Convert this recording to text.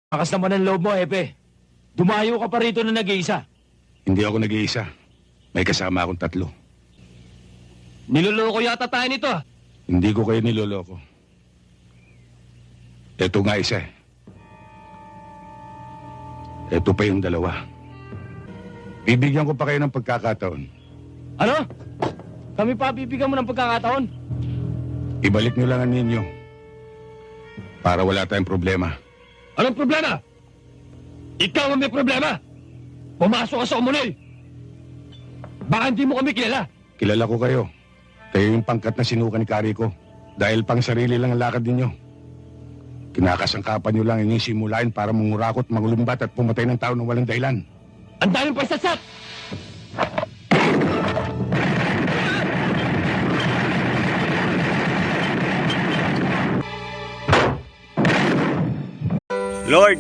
Lakas naman ang loob mo, Epe. Dumayo ka pa rito na nag-iisa. Hindi ako nag-iisa. May kasama akong 3. Niloloko yata tayo nito. Hindi ko kayo niloloko. Ito nga isa eh. Ito pa yung 2. Bibigyan ko pa kayo ng pagkakataon. Ano? Kami pa bibigyan mo ng pagkakataon? Ibalik nyo lang ang ninyo. Para wala tayong problema. Anong problema? Ikaw ang may problema. Pumasok ka sa komunal. Baka hindi mo kami kilala. Kilala ko kayo. Kayo yung pangkat na sinuka ni Kariko. Dahil pang sarili lang ang lakad ninyo. Kinakasangkapan nyo lang inyong simulain para mangurakot, mangulumbat at pumatay ng tao ng walang dahilan. Ang daming pagsasat! Lord,